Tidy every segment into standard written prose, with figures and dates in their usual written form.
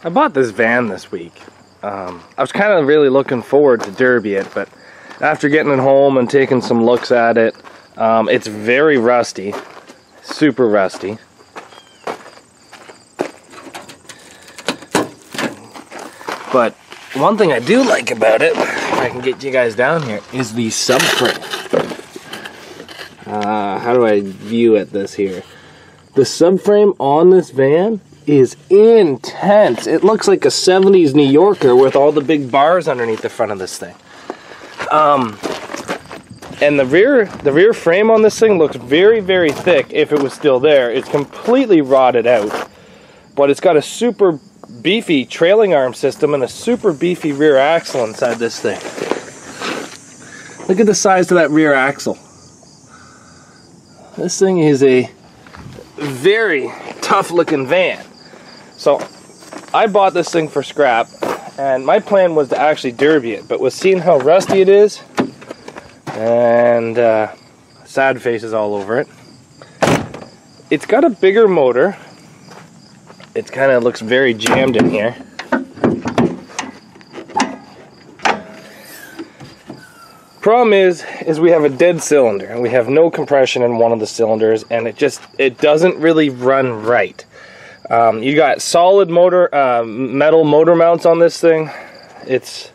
I bought this van this week. I was kind of really looking forward to derby it, but after getting it home and taking some looks at it, it's very rusty, super rusty. But one thing I do like about it, if I can get you guys down here, is the subframe. How do I view it this here? The subframe on this van is intense. It looks like a 70s New Yorker with all the big bars underneath the front of this thing. And the rear frame on this thing looks very, very thick if it was still there. It's completely rotted out. But it's got a super beefy trailing arm system and a super beefy rear axle inside this thing. Look at the size of that rear axle. This thing is a very tough looking van. So I bought this thing for scrap, and my plan was to actually derby it, but with seeing how rusty it is and sad faces all over it, it's got a bigger motor. It kind of looks very jammed in here. Problem is we have a dead cylinder and we have no compression in one of the cylinders, and it doesn't really run right. You got solid motor, metal motor mounts on this thing. It's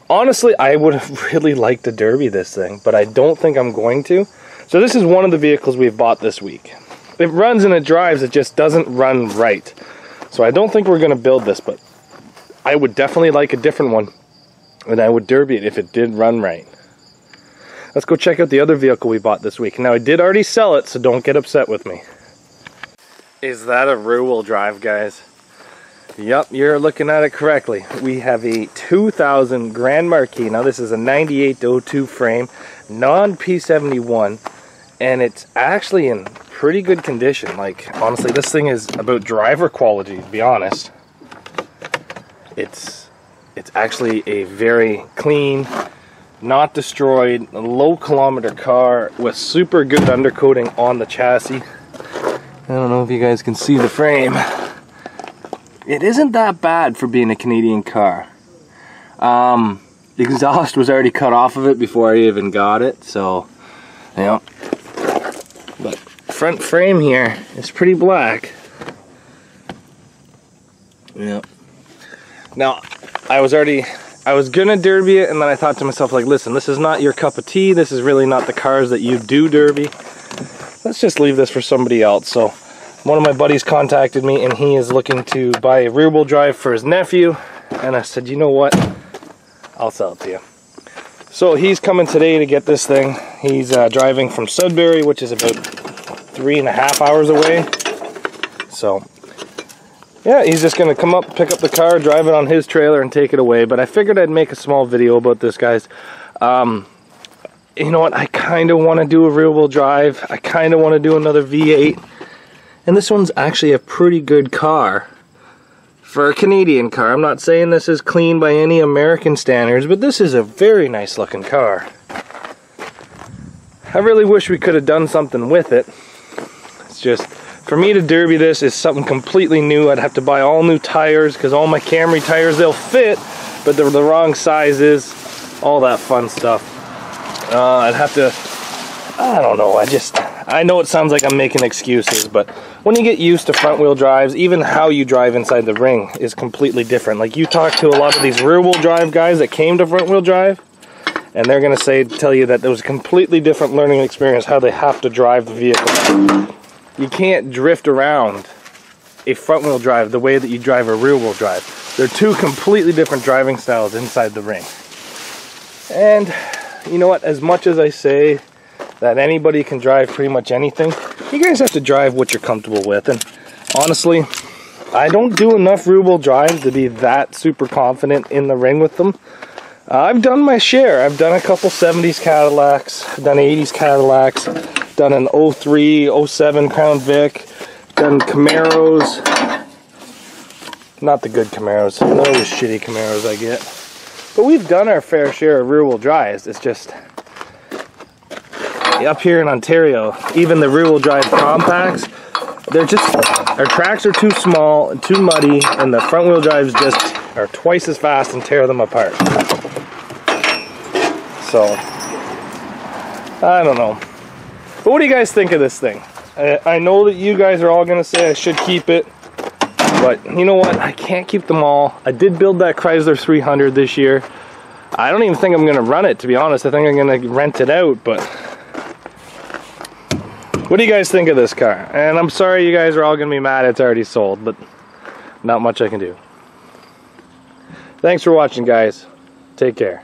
honestly, I would have really liked to derby this thing, but I don't think I'm going to. So this is one of the vehicles we've bought this week. It runs and it drives, it just doesn't run right. So I don't think we're going to build this, but I would definitely like a different one, and I would derby it if it did run right. Let's go check out the other vehicle we bought this week. Now, I did already sell it, so don't get upset with me. Is that a rear-wheel drive, guys? Yep, you're looking at it correctly. We have a 2000 Grand Marquis. Now, this is a 98-02 frame, non-P71, and it's actually in pretty good condition. Like, honestly, this thing is about driver quality, to be honest. It's actually a very clean, not destroyed, low kilometer car with super good undercoating on the chassis. I don't know if you guys can see the frame. It isn't that bad for being a Canadian car. The exhaust was already cut off of it before I even got it, so, you know. But front frame here is pretty black. Yeah. Now, I was gonna derby it, and then I thought to myself, like, listen, this is not your cup of tea. This is really not the cars that you do derby. Let's just leave this for somebody else. So one of my buddies contacted me, and he is looking to buy a rear-wheel drive for his nephew, and I said, you know what, I'll sell it to you. So he's coming today to get this thing. He's driving from Sudbury, which is about 3.5 hours away. So yeah, he's just gonna come up, pick up the car, drive it on his trailer, and take it away. But I figured I'd make a small video about this, guys. You know what, I kind of want to do a rear-wheel drive. I kind of want to do another V8. And this one's actually a pretty good car for a Canadian car. I'm not saying this is clean by any American standards, but this is a very nice looking car. I really wish we could have done something with it. It's just, for me to derby this is something completely new. I'd have to buy all new tires, because all my Camry tires, they'll fit, but they're the wrong sizes, all that fun stuff. I'd have to, I don't know, I know it sounds like I'm making excuses, but when you get used to front wheel drives, even how you drive inside the ring is completely different. Like, you talk to a lot of these rear wheel drive guys that came to front wheel drive, and they're going to tell you that there was a completely different learning experience how they have to drive the vehicle. You can't drift around a front wheel drive the way that you drive a rear wheel drive. They're two completely different driving styles inside the ring. And you know what, as much as I say that anybody can drive pretty much anything, you guys have to drive what you're comfortable with. And honestly, I don't do enough rear wheel drive to be that super confident in the ring with them. I've done my share. I've done a couple 70s Cadillacs, I've done 80s Cadillacs, done an 03, 07 Crown Vic, done Camaros. Not the good Camaros, those shitty Camaros I get. But we've done our fair share of rear-wheel drives. It's just, up here in Ontario, even the rear-wheel drive compacts, they're just, our tracks are too small and too muddy, and the front wheel drives just are twice as fast and tear them apart. So, I don't know. But what do you guys think of this thing? I know that you guys are all going to say I should keep it, but you know what? I can't keep them all. I did build that Chrysler 300 this year. I don't even think I'm going to run it, to be honest. I think I'm going to rent it out, but what do you guys think of this car? And I'm sorry you guys are all going to be mad it's already sold, but not much I can do. Thanks for watching, guys. Take care.